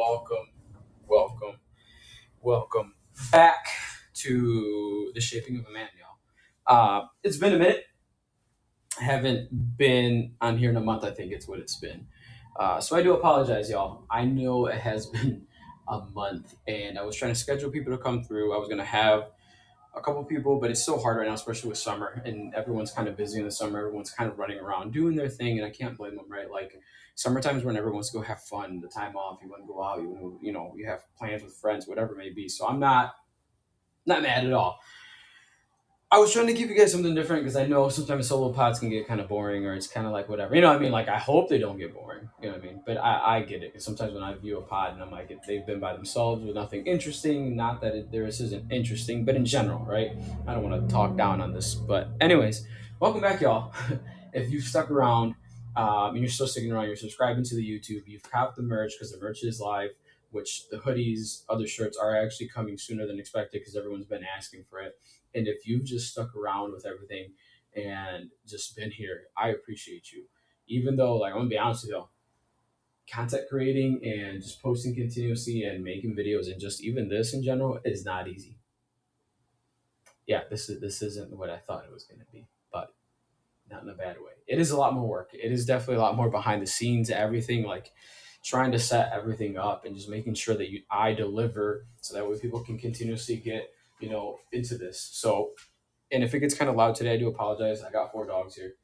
welcome, welcome, welcome back to the Shaping of a Man, y'all. It's been a minute. I haven't been on here in a month. I think it's what it's been. So I do apologize, y'all. I know it has been a month, and I was trying to schedule people to come through. I was gonna have a couple people, but it's so hard right now, especially with summer, and everyone's kind of busy in the summer. Everyone's kind of running around doing their thing, and I can't blame them, right? Like summertime's when everyone wants to go have fun, the time off, you want to go out, you have plans with friends, whatever it may be. So I'm not mad at all. I was trying to give you guys something different because I know sometimes solo pods can get kind of boring, or it's kind of like whatever. You know what I mean? Like I hope they don't get boring. You know what I mean? But I get it because sometimes when I view a pod and I'm like, if they've been by themselves with nothing interesting, not that this isn't interesting, but in general, right? I don't want to talk down on this, but anyways, welcome back, y'all. If you've stuck around and you're still sticking around, you're subscribing to the YouTube, you've copped the merch because the merch is live. Which the hoodies, other shirts are actually coming sooner than expected because everyone's been asking for it. And if you've just stuck around with everything and just been here, I appreciate you. Even though, like, I'm gonna be honest with you, content creating and just posting continuously and making videos and just even this in general is not easy. Yeah, this isn't what I thought it was gonna be, but not in a bad way. It is a lot more work. It is definitely a lot more behind the scenes, everything like trying to set everything up and just making sure that I deliver so that way people can continuously get, into this. So and if it gets kind of loud today, I do apologize. I got 4 dogs here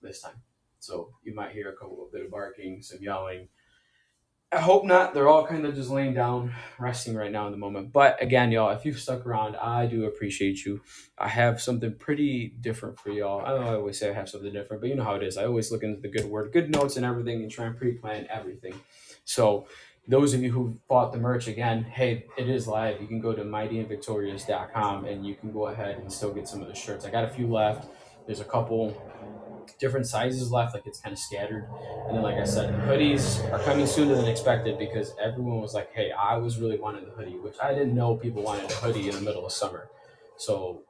this time. So you might hear a bit of barking, some yelling. I hope not. They're all kind of just laying down, resting right now in the moment. But again, y'all, if you've stuck around, I do appreciate you. I have something pretty different for y'all. I know I always say I have something different, but you know how it is. I always look into the good word, good notes and everything, and try and pre-plan everything. So those of you who bought the merch again, hey, it is live. You can go to mightyandvictorious.com and you can go ahead and still get some of the shirts. I got a few left. There's a couple different sizes left, like it's kind of scattered. And then, like I said, the hoodies are coming sooner than expected because everyone was like, hey, I was really wanting the hoodie, which I didn't know people wanted a hoodie in the middle of summer. So,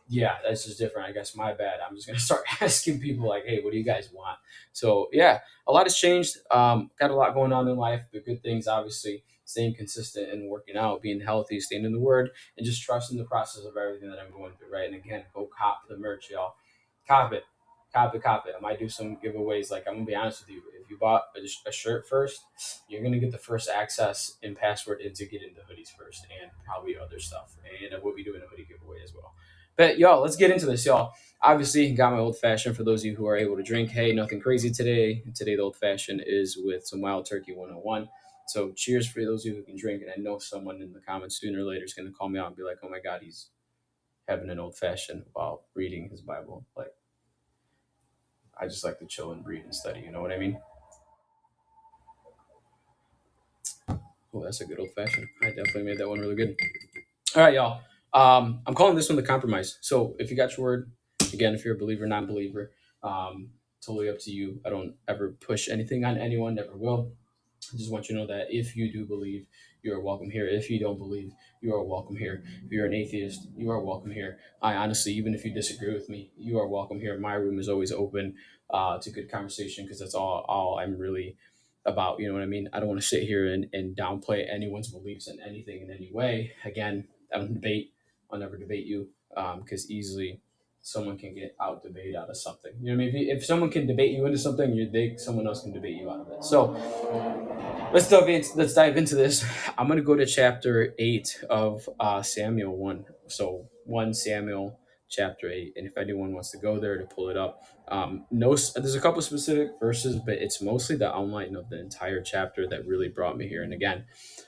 yeah, that's just different. I guess my bad. I'm just going to start asking people, like, hey, what do you guys want? So, yeah, a lot has changed. Got a lot going on in life. The good things, obviously, staying consistent and working out, being healthy, staying in the word, and just trusting the process of everything that I'm going through, right? And again, go cop the merch, y'all. Cop it. Cop it, cop it. I might do some giveaways. Like, I'm going to be honest with you. If you bought a shirt first, you're going to get the first access and password in to get into hoodies first and probably other stuff. And I will be doing a hoodie giveaway as well. But y'all, let's get into this, y'all. Obviously, got my old fashioned for those of you who are able to drink. Hey, nothing crazy today. Today, the old fashioned is with some Wild Turkey 101. So, cheers for those of you who can drink. And I know someone in the comments sooner or later is going to call me out and be like, oh my God, he's having an old fashioned while reading his Bible. Like, I just like to chill and read and study. You know what I mean? Oh, that's a good old fashioned. I definitely made that one really good. All right, y'all. I'm calling this one the compromise. So if you got your word, again, if you're a believer, non-believer, totally up to you. I don't ever push anything on anyone, never will. I just want you to know that if you do believe, you are welcome here. If you don't believe, you are welcome here. If you're an atheist, you are welcome here. I honestly, even if you disagree with me, you are welcome here. My room is always open to good conversation because that's all I'm really about. You know what I mean? I don't want to sit here and downplay anyone's beliefs in anything in any way. Again, I don't debate. I'll never debate you because easily someone can get out debate out of something. You know what I mean? If someone can debate you into something, someone else can debate you out of it. So let's dive into this. I'm going to go to chapter 8 of Samuel 1. So 1 Samuel chapter 8. And if anyone wants to go there to pull it up, no, there's a couple specific verses, but it's mostly the outline of the entire chapter that really brought me here. And again,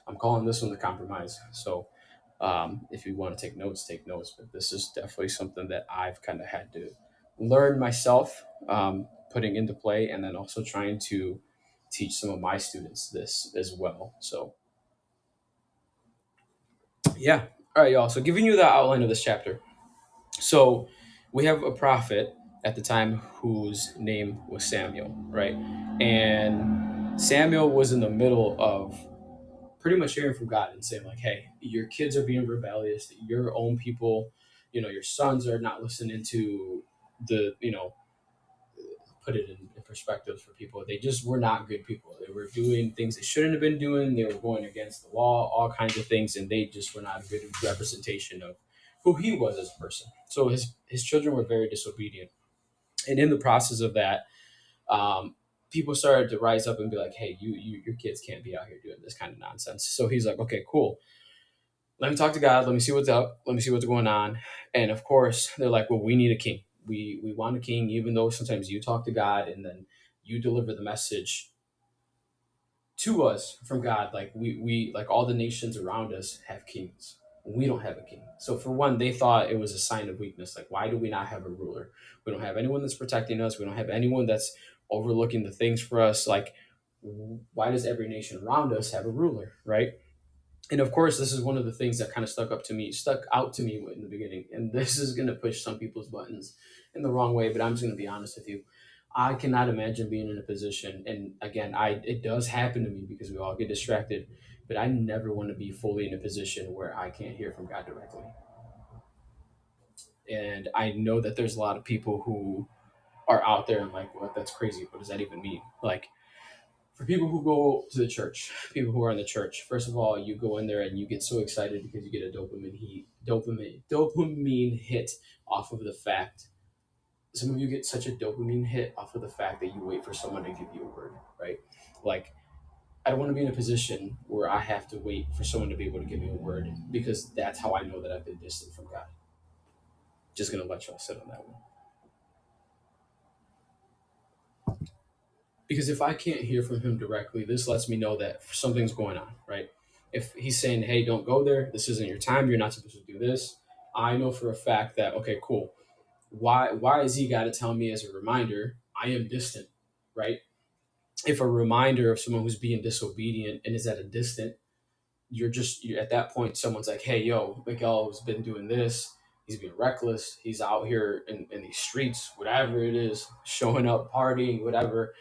I'm calling this one the compromise. So if you want to take notes, take notes. But this is definitely something that I've kind of had to learn myself, putting into play, and then also trying to teach some of my students this as well. So, yeah. All right, y'all. So, giving you the outline of this chapter. So, we have a prophet at the time whose name was Samuel, right? And Samuel was in the middle of pretty much hearing from God and saying, like, hey, your kids are being rebellious, your own people, your sons are not listening to the put it in perspective for people. They just were not good people. They were doing things they shouldn't have been doing. They were going against the law, all kinds of things, and they just were not a good representation of who he was as a person. So his children were very disobedient, and in the process of that, people started to rise up and be like, "Hey, your kids can't be out here doing this kind of nonsense." So he's like, "Okay, cool. Let me talk to God. Let me see what's up. Let me see what's going on." And of course, they're like, "Well, we need a king. We want a king." Even though sometimes you talk to God and then you deliver the message to us from God, like we like all the nations around us have kings. We don't have a king. So for one, they thought it was a sign of weakness. Like, why do we not have a ruler? We don't have anyone that's protecting us. We don't have anyone that's overlooking the things for us. Like, why does every nation around us have a ruler, right? And of course, this is one of the things that kind of stuck out to me in the beginning. And this is going to push some people's buttons in the wrong way, but I'm just going to be honest with you. I cannot imagine being in a position, and again, it does happen to me because we all get distracted, but I never want to be fully in a position where I can't hear from God directly. And I know that there's a lot of people who are out there and like, what? That's crazy. What does that even mean? Like, for people who go to the church, people who are in the church, first of all, you go in there and you get so excited because you get a dopamine hit off of the fact. Some of you get such a dopamine hit off of the fact that you wait for someone to give you a word, right? Like, I don't want to be in a position where I have to wait for someone to be able to give me a word because that's how I know that I've been distant from God. Just gonna let y'all sit on that one. Because if I can't hear from him directly, this lets me know that something's going on, right? If he's saying, "Hey, don't go there. This isn't your time. You're not supposed to do this." I know for a fact that, okay, cool. Why has he got to tell me as a reminder? I am distant, right? If a reminder of someone who's being disobedient and is at a distant, you're at that point. Someone's like, "Hey, yo, Miguel has been doing this. He's being reckless. He's out here in these streets, whatever it is, showing up, partying, whatever."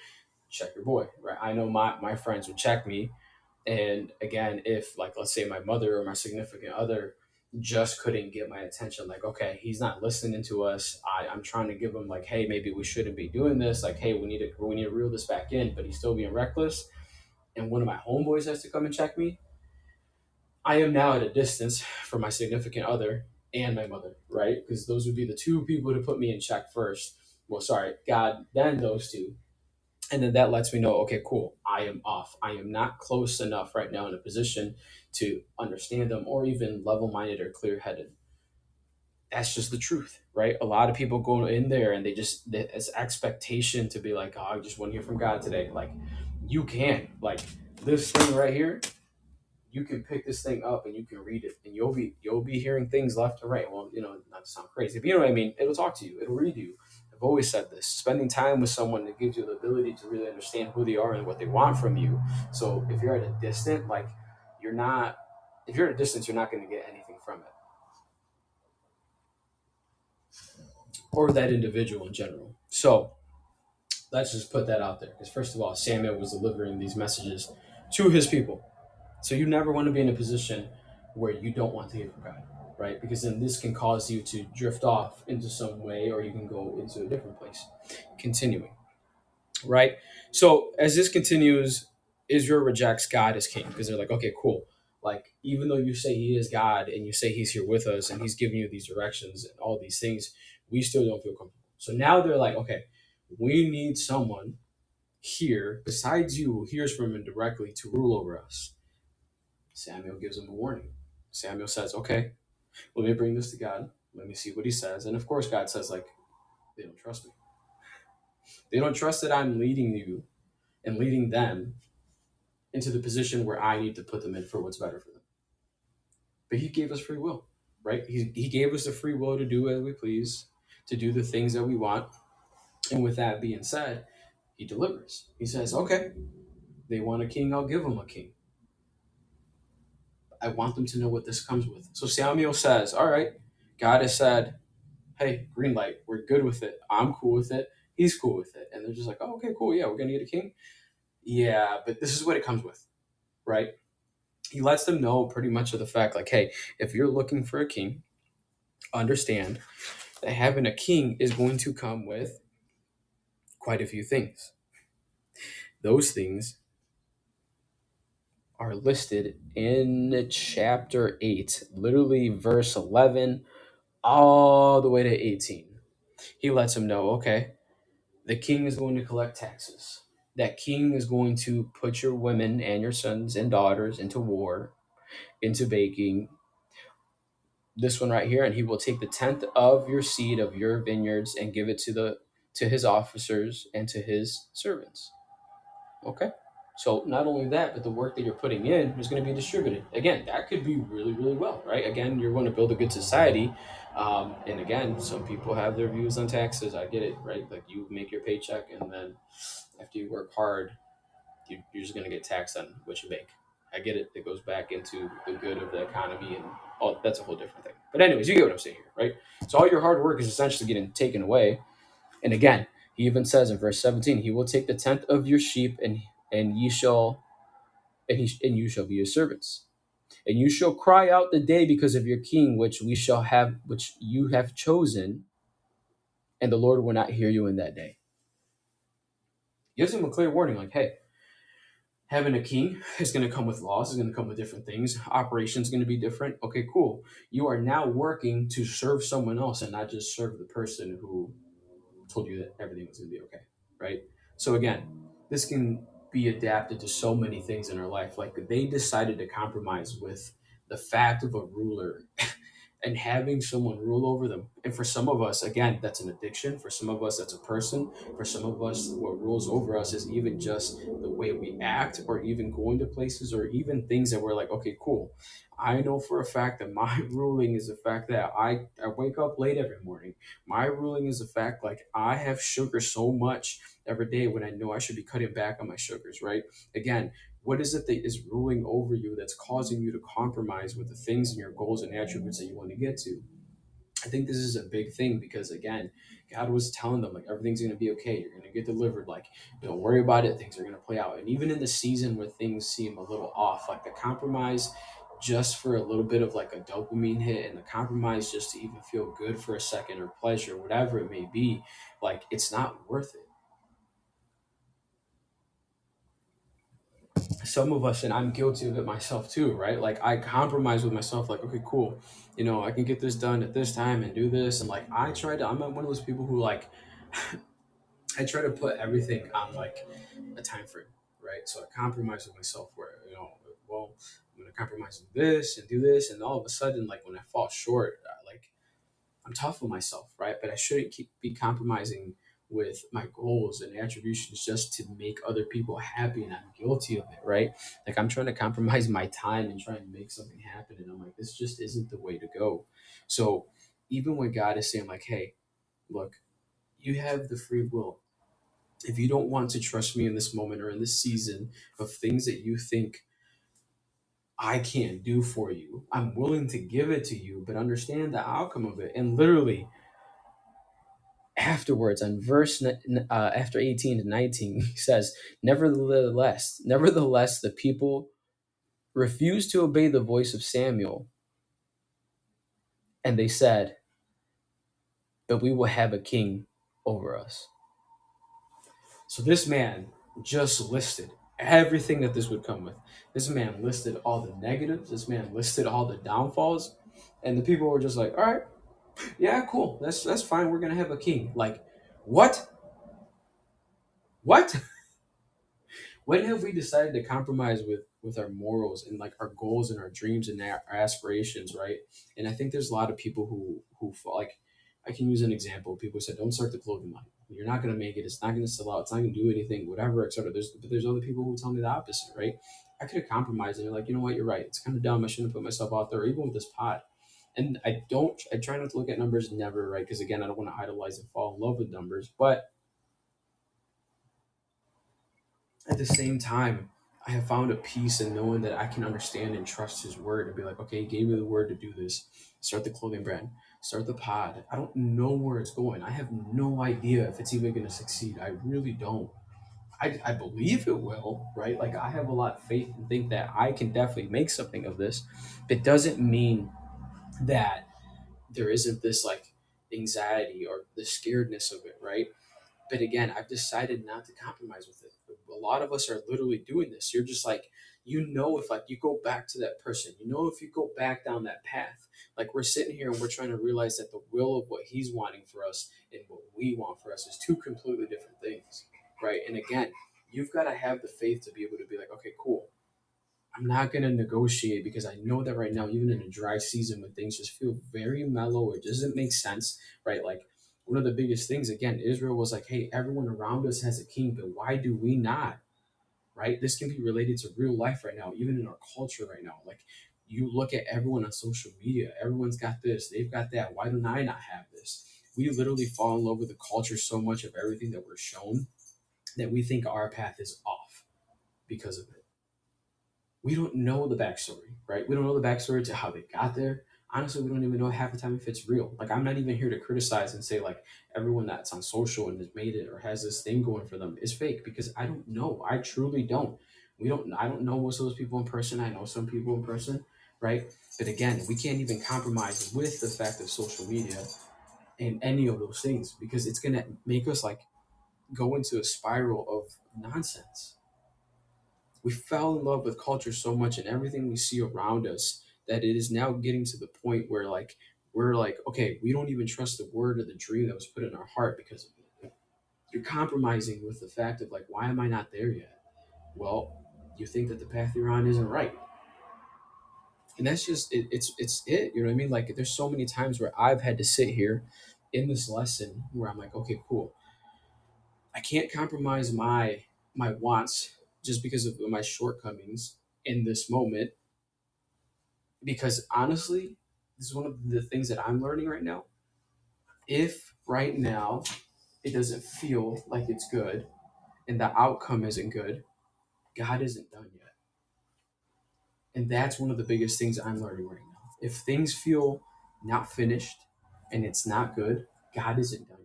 Check your boy, right? I know my friends would check me. And again, if like, let's say my mother or my significant other just couldn't get my attention, like, okay, he's not listening to us. I'm trying to give him like, hey, maybe we shouldn't be doing this. Like, hey, we need to reel this back in, but he's still being reckless. And one of my homeboys has to come and check me. I am now at a distance from my significant other and my mother, right? Because those would be the two people to put me in check first. Well, sorry, God, then those two. And then that lets me know, okay, cool, I am off. I am not close enough right now in a position to understand them or even level minded or clear headed. That's just the truth, right? A lot of people go in there and it's expectation to be like, oh, I just want to hear from God today. Like, you can, like, this thing right here, you can pick this thing up and you can read it and you'll be hearing things left and right. Well, not to sound crazy, but you know what I mean? It'll talk to you, it'll read you. I've always said this: spending time with someone that gives you the ability to really understand who they are and what they want from you. So if you're at a distance, like, you're not if you're at a distance, you're not going to get anything from it or that individual in general. So let's just put that out there, because first of all, Samuel was delivering these messages to his people. So you never want to be in a position where you don't want to hear from God, right? Because then this can cause you to drift off into some way, or you can go into a different place. Continuing, right? So as this continues, Israel rejects God as king because they're like, okay, cool. Like, even though you say he is God and you say he's here with us and he's giving you these directions and all these things, we still don't feel comfortable. So now they're like, okay, we need someone here besides you who hears from him directly to rule over us. Samuel gives him a warning. Samuel says, okay, let me bring this to God. Let me see what he says. And of course, God says, like, they don't trust me. They don't trust that I'm leading you and leading them into the position where I need to put them in for what's better for them. But he gave us free will, right? He gave us the free will to do as we please, to do the things that we want. And with that being said, he delivers. He says, okay, they want a king, I'll give them a king. I want them to know what this comes with. So Samuel says, all right, God has said, hey, green light, we're good with it. I'm cool with it. He's cool with it. And they're just like, oh, okay, cool. Yeah, we're going to get a king. Yeah, but this is what it comes with, right? He lets them know pretty much of the fact, like, hey, if you're looking for a king, understand that having a king is going to come with quite a few things. Those things are listed in chapter 8, literally verse 11 all the way to 18. He lets him know, okay, the king is going to collect taxes. That king is going to put your women and your sons and daughters into war, into baking. This one right here, and he will take the tenth of your seed of your vineyards and give it to his officers and to his servants. Okay. So not only that, but the work that you're putting in is going to be distributed. Again, that could be really, really well, right? Again, you're going to build a good society. And again, some people have their views on taxes. I get it, right? Like you make your paycheck, and then after you work hard, you're just going to get taxed on what you make. I get it. It goes back into the good of the economy, and oh, that's a whole different thing. But anyways, you get what I'm saying here, right? So all your hard work is essentially getting taken away. And again, he even says in verse 17, he will take the tenth of your sheep, and ye shall and you shall be his servants. And you shall cry out the day because of your king, which you have chosen, and the Lord will not hear you in that day. He gives him a clear warning, like, hey, having a king is going to come with laws, is going to come with different things. Operations going to be different. Okay, cool. You are now working to serve someone else and not just serve the person who told you that everything was going to be okay, right? So again, this can be adapted to so many things in our life. Like they decided to compromise with the fact of a ruler and having someone rule over them. And for some of us, again, that's an addiction. For some of us, that's a person. For some of us, what rules over us is even just the way we act, or even going to places, or even things that we're like, okay, cool. I know for a fact that my ruling is the fact that I wake up late every morning. My ruling is the fact like I have sugar so much every day when I know I should be cutting back on my sugars, right? Again, what is it that is ruling over you that's causing you to compromise with the things and your goals and attributes that you want to get to? I think this is a big thing because again, God was telling them like everything's gonna be okay. You're gonna get delivered. Like don't worry about it. Things are gonna play out. And even in the season where things seem a little off, like the compromise just for a little bit of like a dopamine hit, and the compromise just to even feel good for a second or pleasure, whatever it may be, like it's not worth it. Some of us, and I'm guilty of it myself too, right? Like I compromise with myself, like, okay, cool, I can get this done at this time and do this. And like I'm one of those people who like I try to put everything on like a time frame, right? So I compromise with myself where, well, I'm gonna compromise with this and do this, and all of a sudden, like when I fall short, like I'm tough on myself, right? But I shouldn't be compromising with my goals and attributions just to make other people happy, and I'm guilty of it, right? Like I'm trying to compromise my time and trying to make something happen, and I'm like, this just isn't the way to go. So even when God is saying like, hey, look, you have the free will. If you don't want to trust me in this moment or in this season of things that you think I can't do for you, I'm willing to give it to you, but understand the outcome of it. And literally, afterwards on after 18 to 19, he says, nevertheless the people refused to obey the voice of Samuel, and they said, but we will have a king over us. So this man just listed everything that this would come with. This man listed all the negatives, this man listed all the downfalls, and the people were just like, all right, yeah, cool, that's fine, we're gonna have a king. Like, what? When have we decided to compromise with our morals and like our goals and our dreams and our aspirations, right? And I think there's a lot of people who fall, like I can use an example. People said, don't start the clothing line, you're not going to make it, it's not going to sell out, it's not going to do anything, whatever, etc. There's other people who tell me the opposite, right? I could have compromised and they're like, you know what, you're right, it's kind of dumb, I shouldn't have put myself out there, or even with this pod. And I try not to look at numbers, never, right? Because again, I don't want to idolize and fall in love with numbers, but at the same time, I have found a peace in knowing that I can understand and trust his word and be like, okay, he gave me the word to do this. Start the clothing brand, start the pod. I don't know where it's going. I have no idea if it's even going to succeed. I really don't. I believe it will, right? Like I have a lot of faith and think that I can definitely make something of this. It doesn't mean that there isn't this like anxiety or the scaredness of it, right? But again, I've decided not to compromise with it. A lot of us are literally doing this. You're just like, if like you go back to that person, if you go back down that path, like we're sitting here and we're trying to realize that the will of what he's wanting for us and what we want for us is two completely different things, right? And again, you've got to have the faith to be able to be like, okay, cool. I'm not going to negotiate because I know that right now, even in a dry season when things just feel very mellow or it doesn't make sense, right? Like one of the biggest things, again, Israel was like, hey, everyone around us has a king, but why do we not? Right? This can be related to real life right now, even in our culture right now. Like you look at everyone on social media, everyone's got this, they've got that. Why don't I not have this? We literally fall in love with the culture so much of everything that we're shown that we think our path is off because of it. We don't know the backstory, right? We don't know the backstory to how they got there. Honestly, we don't even know half the time if it's real. Like, I'm not even here to criticize and say, like, everyone that's on social and has made it or has this thing going for them is fake because I don't know. I truly don't. I don't know most of those people in person. I know some people in person, right? But again, we can't even compromise with the fact of social media and any of those things because it's going to make us like go into a spiral of nonsense. We fell in love with culture so much and everything we see around us that it is now getting to the point where like we're like, okay, we don't even trust the word or the dream that was put in our heart because of it. You're compromising with the fact of like, why am I not there yet? Well, you think that the path you're on isn't right. And that's just it's you know what I mean? Like there's so many times where I've had to sit here in this lesson where I'm like, okay, cool. I can't compromise my wants just because of my shortcomings in this moment because honestly, this is one of the things that I'm learning right now. If right now it doesn't feel like it's good and the outcome isn't good, God isn't done yet. And that's one of the biggest things I'm learning right now. If things feel not finished and it's not good, God isn't done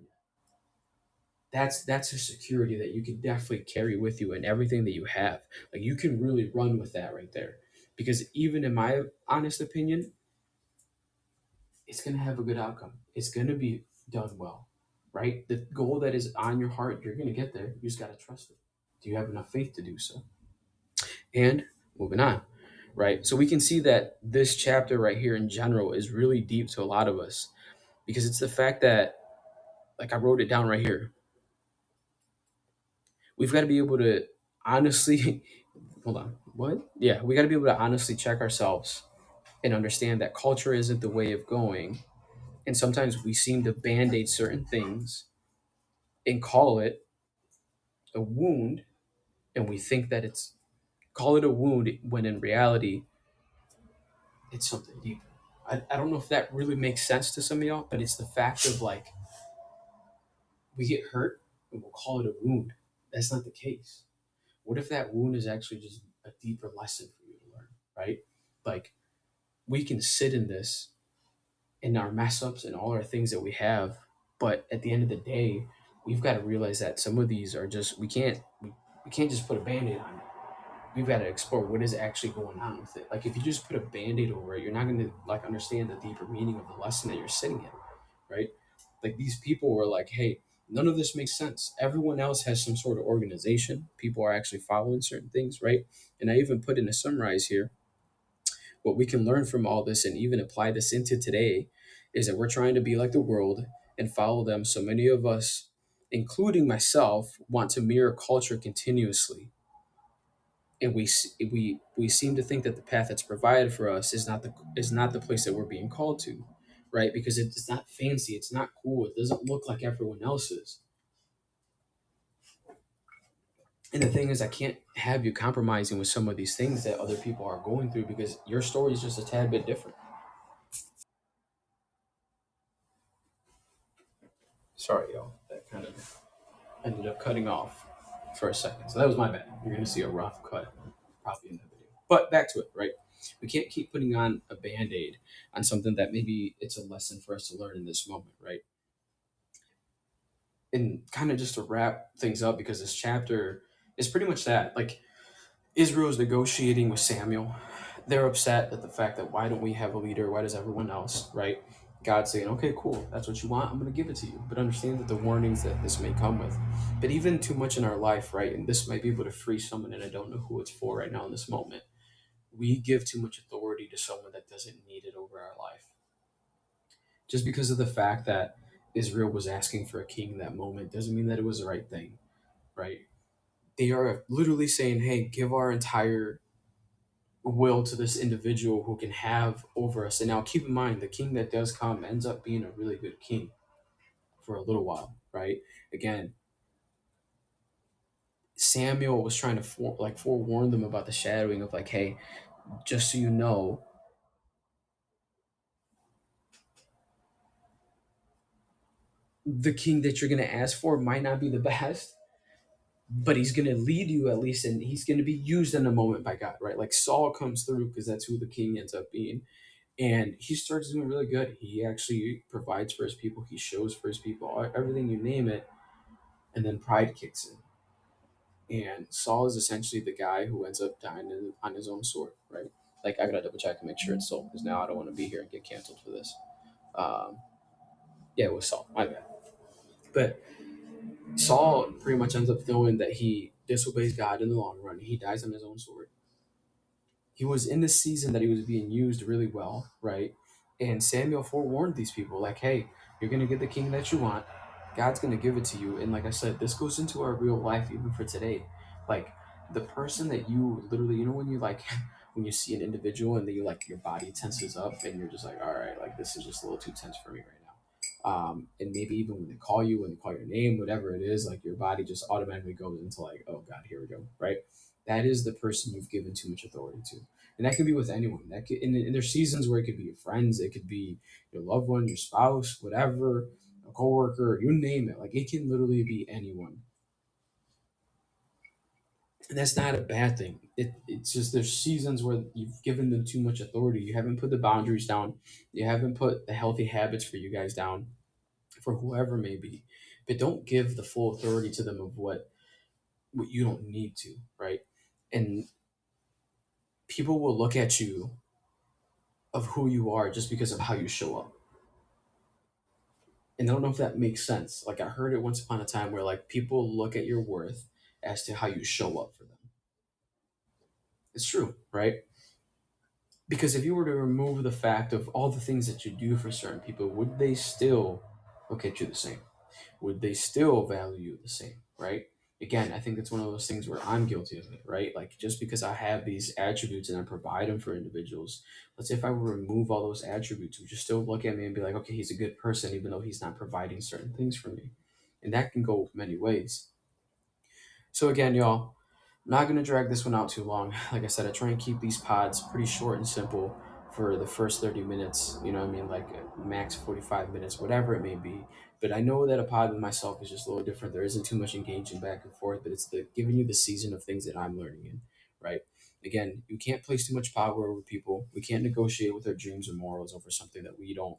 yet. That's a security that you can definitely carry with you in everything that you have. Like you can really run with that right there. Because even in my honest opinion, it's going to have a good outcome. It's going to be done well, right? The goal that is on your heart, you're going to get there. You just got to trust it. Do you have enough faith to do so? And moving on, right? So we can see that this chapter right here in general is really deep to a lot of us because it's the fact that, like I wrote it down right here, we've got to be able to honestly, hold on, what? Yeah, we got to be able to honestly check ourselves and understand that culture isn't the way of going. And sometimes we seem to band aid certain things and call it a wound, and we think that it's call it a wound when in reality it's something deeper. I don't know if that really makes sense to some of y'all, but it's the fact of like we get hurt and we'll call it a wound. That's not the case. What if that wound is actually just a deeper lesson for you to learn, right? Like we can sit in this in our mess ups and all our things that we have, but at the end of the day, we've got to realize that some of these are just we can't just put a band-aid on it. We've got to explore what is actually going on with it. Like if you just put a band-aid over it, you're not going to like understand the deeper meaning of the lesson that you're sitting in, right? Like these people were like, hey, none of this makes sense. Everyone else has some sort of organization. People are actually following certain things, right? And I even put in a summarize here what we can learn from all this and even apply this into today is that we're trying to be like the world and follow them. So many of us, including myself, want to mirror culture continuously, and we seem to think that the path that's provided for us is not the place that we're being called to, right? Because it's not fancy, it's not cool, it doesn't look like everyone else's. And the thing is, I can't have you compromising with some of these things that other people are going through because your story is just a tad bit different. Sorry, y'all. That kind of ended up cutting off for a second. So that was my bad. You're going to see a rough cut probably in the video. But back to it, right? We can't keep putting on a band aid on something that maybe it's a lesson for us to learn in this moment, right? And kind of just to wrap things up, because this chapter is pretty much that. Like, Israel is negotiating with Samuel. They're upset at the fact that why don't we have a leader? Why does everyone else, right? God saying, okay, cool, that's what you want, I'm going to give it to you. But understand that the warnings that this may come with. But even too much in our life, right? And this might be able to free someone, and I don't know who it's for right now in this moment. We give too much authority to someone that doesn't need it over our life. Just because of the fact that Israel was asking for a king in that moment doesn't mean that it was the right thing, right? They are literally saying, hey, give our entire will to this individual who can have over us. And now keep in mind, the king that does come ends up being a really good king for a little while, right? Again, Samuel was trying to forewarn them about the shadowing of like, hey, just so you know, the king that you're going to ask for might not be the best, but he's going to lead you at least, and he's going to be used in a moment by God, right? Like Saul comes through because that's who the king ends up being, and he starts doing really good. He actually provides for his people, he shows for his people, everything you name it, and then pride kicks in. And Saul is essentially the guy who ends up dying on his own sword, right? Like I gotta double check and make sure it's Saul because now I don't want to be here and get canceled for this. Um, yeah, it was Saul. My bad. But Saul pretty much ends up knowing that he disobeys God in the long run. He dies on his own sword. He was in the season that he was being used really well, right? And Samuel forewarned these people, like, hey, you're going to get the king that you want. God's going to give it to you. And like I said, this goes into our real life, even for today. Like, the person that you literally, when you like, when you see an individual and then you like, your body tenses up and you're just like, all right, like, this is just a little too tense for me right now. And maybe even when they call you, when they call your name, whatever it is, like your body just automatically goes into like, oh God, here we go, right? That is the person you've given too much authority to, and that can be with anyone. That could, and there's seasons where it could be your friends, it could be your loved one, your spouse, whatever, a coworker, you name it. Like it can literally be anyone, and that's not a bad thing. It's just there's seasons where you've given them too much authority. You haven't put the boundaries down. You haven't put the healthy habits for you guys down for whoever may be, but don't give the full authority to them of what you don't need to, right? And people will look at you of who you are just because of how you show up. And I don't know if that makes sense. Like I heard it once upon a time where like people look at your worth as to how you show up for them. It's true, right? Because if you were to remove the fact of all the things that you do for certain people, would they still look at you the same? Would they still value you the same, right? Again, I think that's one of those things where I'm guilty of it, right? Like just because I have these attributes and I provide them for individuals, let's say if I were to remove all those attributes, would you still look at me and be like, okay, he's a good person, even though he's not providing certain things for me? And that can go many ways. So again, y'all, I'm not gonna drag this one out too long. Like I said, I try and keep these pods pretty short and simple for the first 30 minutes, you know what I mean? Like max 45 minutes, whatever it may be. But I know that a pod with myself is just a little different. There isn't too much engaging back and forth, but it's the giving you the season of things that I'm learning in, right? Again, you can't place too much power over people. We can't negotiate with our dreams or morals over something that we don't,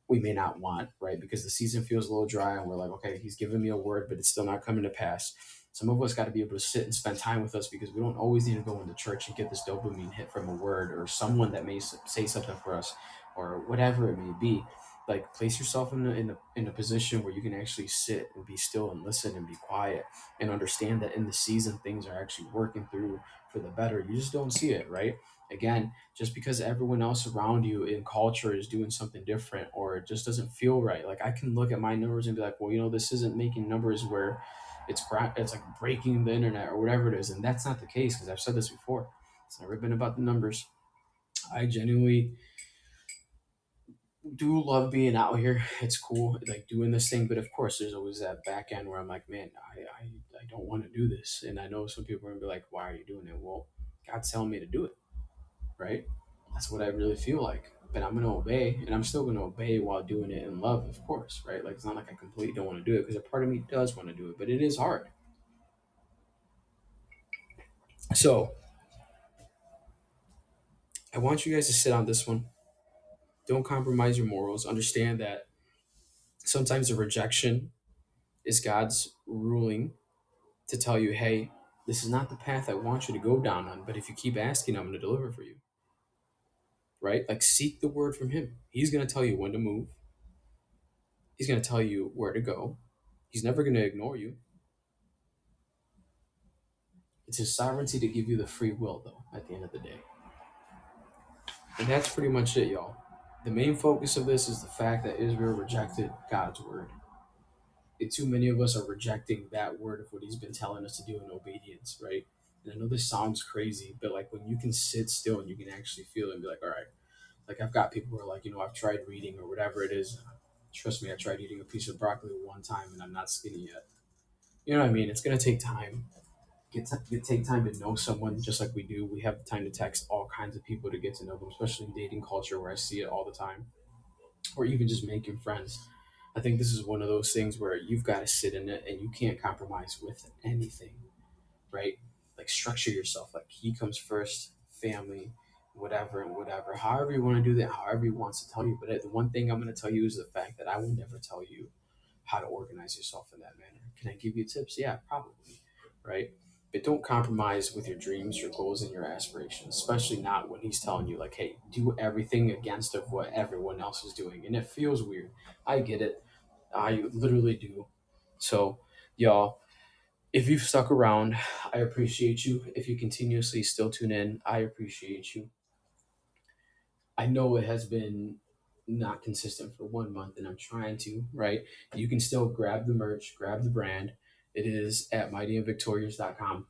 we may not want, right? Because the season feels a little dry and we're like, okay, he's giving me a word, but it's still not coming to pass. Some of us got to be able to sit and spend time with us because we don't always need to go into church and get this dopamine hit from a word or someone that may say something for us or whatever it may be. Like place yourself in a position where you can actually sit and be still and listen and be quiet and understand that in the season things are actually working through for the better. You just don't see it, right? Again, just because everyone else around you in culture is doing something different or it just doesn't feel right. Like I can look at my numbers and be like, well, this isn't making numbers where it's like breaking the internet or whatever it is, and that's not the case because I've said this before. It's never been about the numbers. I genuinely do love being out here. It's cool, like doing this thing, but of course, there's always that back end where I'm like, man, I don't want to do this, and I know some people are gonna be like, why are you doing it? Well, God's telling me to do it, right? That's what I really feel like. But I'm gonna obey, and I'm still gonna obey while doing it in love, of course, right? Like it's not like I completely don't want to do it because a part of me does want to do it, but it is hard. So I want you guys to sit on this one. Don't compromise your morals. Understand that sometimes a rejection is God's ruling to tell you, hey, this is not the path I want you to go down on, but if you keep asking, I'm going to deliver for you. right? Like seek the word from him. He's going to tell you when to move. He's going to tell you where to go. He's never going to ignore you. It's his sovereignty to give you the free will, though, at the end of the day. And that's pretty much it, y'all. The main focus of this is the fact that Israel rejected God's word. And too many of us are rejecting that word of what he's been telling us to do in obedience, right? And I know this sounds crazy, but like when you can sit still and you can actually feel it and be like, all right, like I've got people who are like, I've tried reading or whatever it is. Trust me, I tried eating a piece of broccoli one time and I'm not skinny yet. You know what I mean? It's going to take time. Take time to know someone just like we do. We have the time to text all kinds of people to get to know them, especially in dating culture where I see it all the time, or even just making friends. I think this is one of those things where you've got to sit in it and you can't compromise with anything, right? Like structure yourself. Like he comes first, family, whatever and whatever. However you want to do that, however he wants to tell you. But the one thing I'm going to tell you is the fact that I will never tell you how to organize yourself in that manner. Can I give you tips? Yeah, probably, right? But don't compromise with your dreams, your goals, and your aspirations, especially not when he's telling you, like, hey, do everything against of what everyone else is doing. And it feels weird. I get it. I literally do. So, y'all, if you've stuck around, I appreciate you. If you continuously still tune in, I appreciate you. I know it has been not consistent for 1 month and I'm trying to, right? You can still grab the merch, grab the brand. It is at mightyandvictorious.com.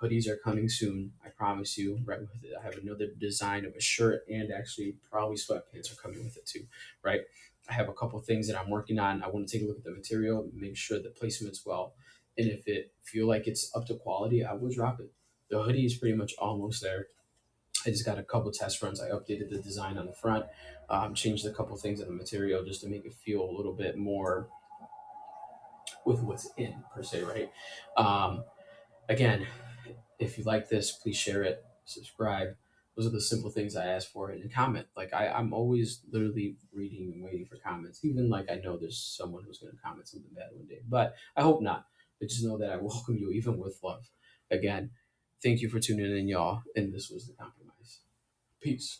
Hoodies are coming soon. I promise you. Right with it, I have another design of a shirt and actually probably sweatpants are coming with it too, right? I have a couple things that I'm working on. I want to take a look at the material, make sure the placement's well. And if it feel like it's up to quality, I will drop it. The hoodie is pretty much almost there. I just got a couple test runs. I updated the design on the front, changed a couple things in the material just to make it feel a little bit more with what's in per se, right? Um, Again, if you like this, please share it, subscribe. Those are the simple things I ask for, and comment. Like I'm always literally reading and waiting for comments. Even like I know there's someone who's going to comment something bad one day, but I hope not. But just know that I welcome you, even with love. Again, thank you for tuning in, y'all. And this was the compromise. Peace.